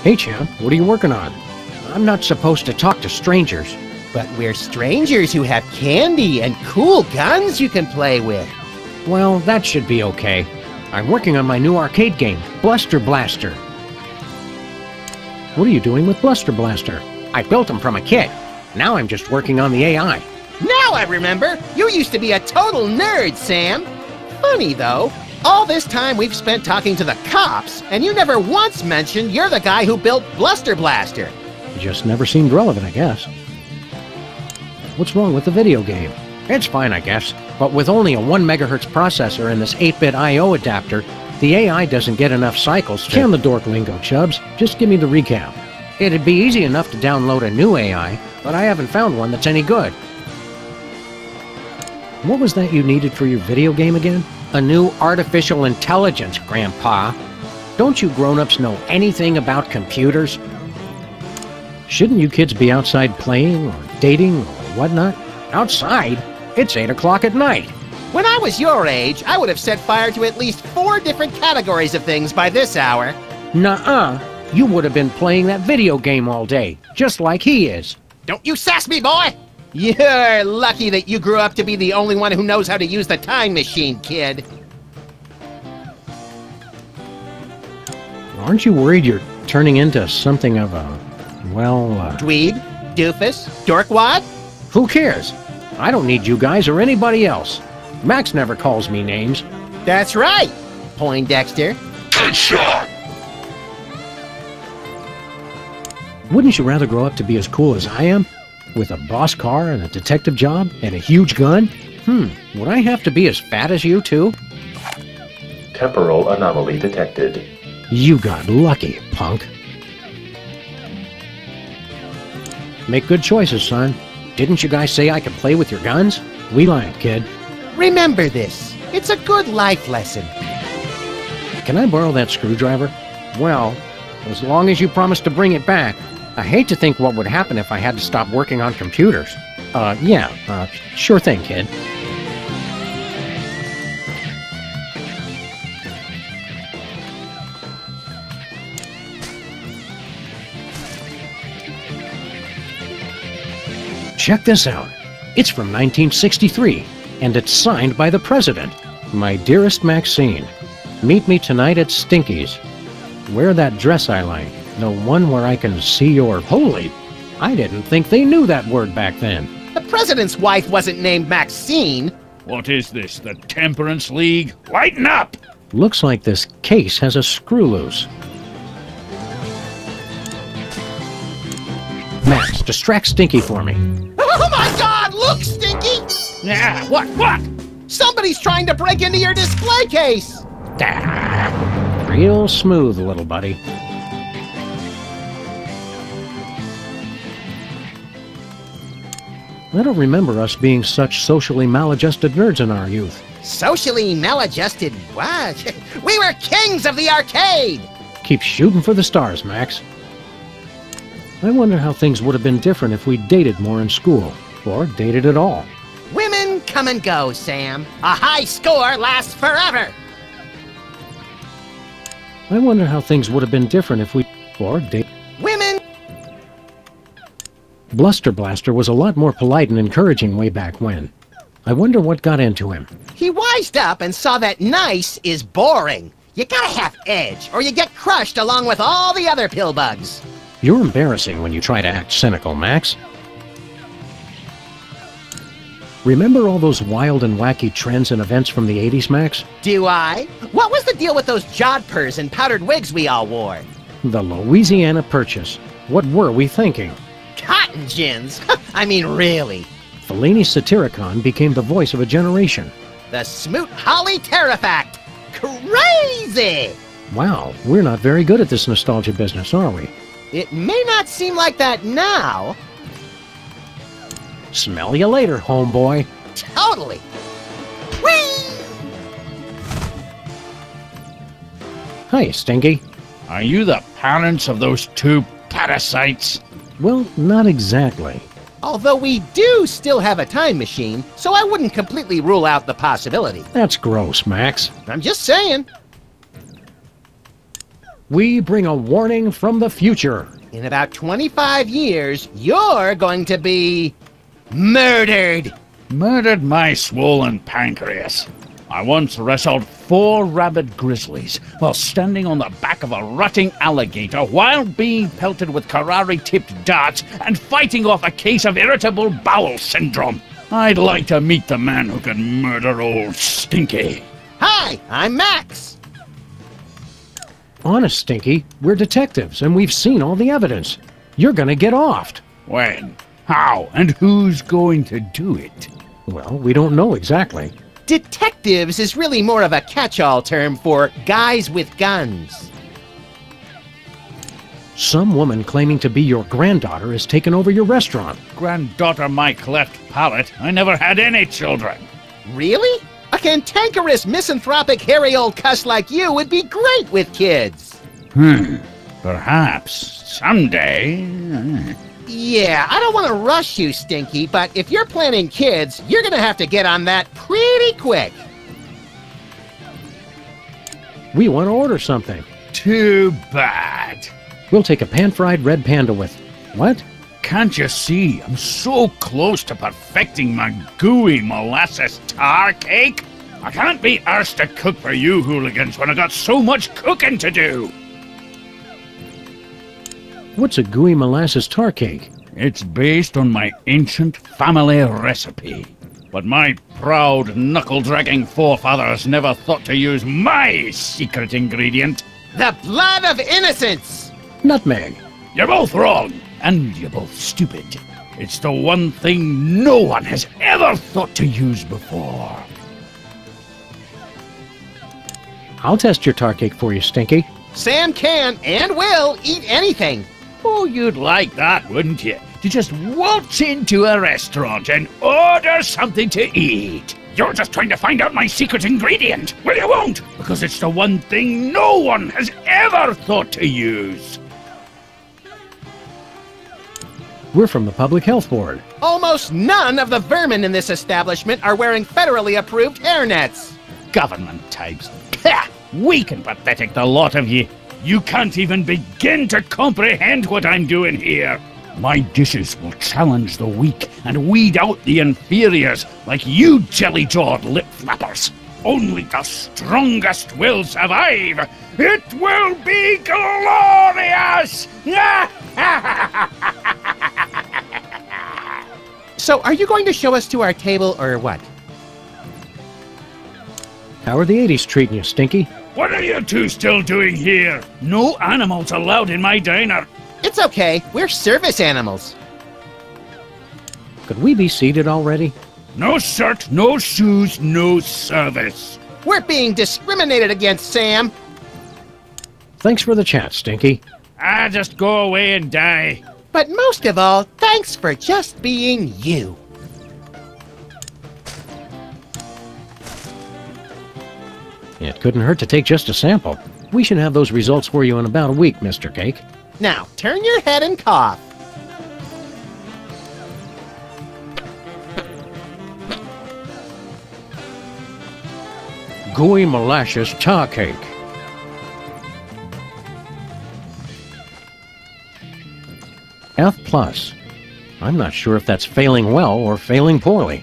Hey, champ, what are you working on? I'm not supposed to talk to strangers. But we're strangers who have candy and cool guns you can play with. Well, that should be okay. I'm working on my new arcade game, Bluster Blaster. What are you doing with Bluster Blaster? I built him from a kit. Now I'm just working on the AI. Now I remember! You used to be a total nerd, Sam! Funny, though. All this time we've spent talking to the cops, and you never once mentioned you're the guy who built Bluster Blaster. Just never seemed relevant, I guess. What's wrong with the video game? It's fine, I guess, but with only a 1 MHz processor and this 8-bit I/O adapter, the AI doesn't get enough cycles to... Can the dork lingo, Chubbs. Just give me the recap. It'd be easy enough to download a new AI, but I haven't found one that's any good. What was that you needed for your video game again? A new artificial intelligence, Grandpa. Don't you grown-ups know anything about computers? Shouldn't you kids be outside playing or dating or whatnot? Outside? It's 8 o'clock at night. When I was your age, I would have set fire to at least 4 different categories of things by this hour. Nuh-uh. You would have been playing that video game all day, just like he is. Don't you sass me, boy! You're lucky that you grew up to be the only one who knows how to use the time machine, kid. Aren't you worried you're turning into something of a, Dweeb? Doofus? Dorkwad? Who cares? I don't need you guys or anybody else. Max never calls me names. That's right, Poindexter. Headshot! Wouldn't you rather grow up to be as cool as I am? With a boss car and a detective job and a huge gun? Would I have to be as fat as you too? Temporal anomaly detected. You got lucky, punk. Make good choices, son. Didn't you guys say I could play with your guns? We lied, kid. Remember this. It's a good life lesson. Can I borrow that screwdriver? Well, as long as you promise to bring it back. I hate to think what would happen if I had to stop working on computers. Sure thing, kid. Check this out. It's from 1963, and it's signed by the President. My dearest Maxine, meet me tonight at Stinky's. Wear that dress I like. The one where I can see your... Holy! I didn't think they knew that word back then. The President's wife wasn't named Maxine. What is this, the Temperance League? Lighten up! Looks like this case has a screw loose. Max, distract Stinky for me. Oh my God! Look, Stinky! Yeah, what? Somebody's trying to break into your display case! Real smooth, little buddy. I don't remember us being such socially maladjusted nerds in our youth. Socially maladjusted what? We were kings of the arcade! Keep shooting for the stars, Max. I wonder how things would have been different if we dated more in school, or dated at all. Women come and go, Sam. A high score lasts forever! I wonder how things would have been different if we... or dated... Women... Bluster Blaster was a lot more polite and encouraging way back when. I wonder what got into him. He wised up and saw that nice is boring. You gotta have edge, or you get crushed along with all the other pillbugs. You're embarrassing when you try to act cynical, Max. Remember all those wild and wacky trends and events from the 80s, Max? Do I? What was the deal with those jodhpurs and powdered wigs we all wore? The Louisiana Purchase. What were we thinking? Cotton gins! I mean, really. Fellini's Satyricon became the voice of a generation. The Smoot Hawley Terrifact! Crazy! Wow, we're not very good at this nostalgia business, are we? It may not seem like that now. Smell you later, homeboy. Totally! Whee! Hi, Stinky. Are you the parents of those 2 parasites? Well, not exactly. Although we do still have a time machine, so I wouldn't completely rule out the possibility. That's gross, Max. I'm just saying. We bring a warning from the future. In about 25 years, you're going to be murdered. Murdered my swollen pancreas. I once wrestled 4 rabid grizzlies while standing on the back of a rutting alligator while being pelted with karate-tipped darts and fighting off a case of irritable bowel syndrome. I'd like to meet the man who can murder old Stinky. Hi, I'm Max. Honest, Stinky, we're detectives and we've seen all the evidence. You're gonna get offed. When? How? And who's going to do it? Well, we don't know exactly. Detectives is really more of a catch-all term for guys with guns. Some woman claiming to be your granddaughter has taken over your restaurant. Granddaughter my cleft palate. I never had any children. Really? A cantankerous, misanthropic, hairy old cuss like you would be great with kids. Perhaps. Someday. Yeah, I don't want to rush you, Stinky, but if you're planning kids, you're gonna have to get on that pretty quick. We want to order something. Too bad. We'll take a pan-fried red panda with... What? Can't you see? I'm so close to perfecting my gooey molasses tar cake. I can't be arsed to cook for you hooligans when I got so much cooking to do. What's a gooey molasses tar cake? It's based on my ancient family recipe. But my proud, knuckle-dragging forefathers never thought to use my secret ingredient. The blood of innocence! Nutmeg. You're both wrong, and you're both stupid. It's the one thing no one has ever thought to use before. I'll test your tar cake for you, Stinky. Sam can and will eat anything. Oh, you'd like that, wouldn't you? To just waltz into a restaurant and order something to eat. You're just trying to find out my secret ingredient. Well, you won't, because it's the one thing no one has ever thought to use. We're from the Public Health Board. Almost none of the vermin in this establishment are wearing federally approved hairnets. Government types. Pah! Weak and pathetic, the lot of you. You can't even begin to comprehend what I'm doing here. My dishes will challenge the weak and weed out the inferiors like you jelly-jawed lip flappers. Only the strongest will survive. It will be glorious! So, are you going to show us to our table or what? How are the 80s treating you, Stinky? What are you two still doing here? No animals allowed in my diner. It's okay, we're service animals. Could we be seated already? No shirt, no shoes, no service. We're being discriminated against, Sam. Thanks for the chat, Stinky. Just go away and die. But most of all, thanks for just being you. It couldn't hurt to take just a sample. We should have those results for you in about a week, Mr. Cake. Now, turn your head and cough. Gooey molasses tar cake. F+. I'm not sure if that's failing well or failing poorly.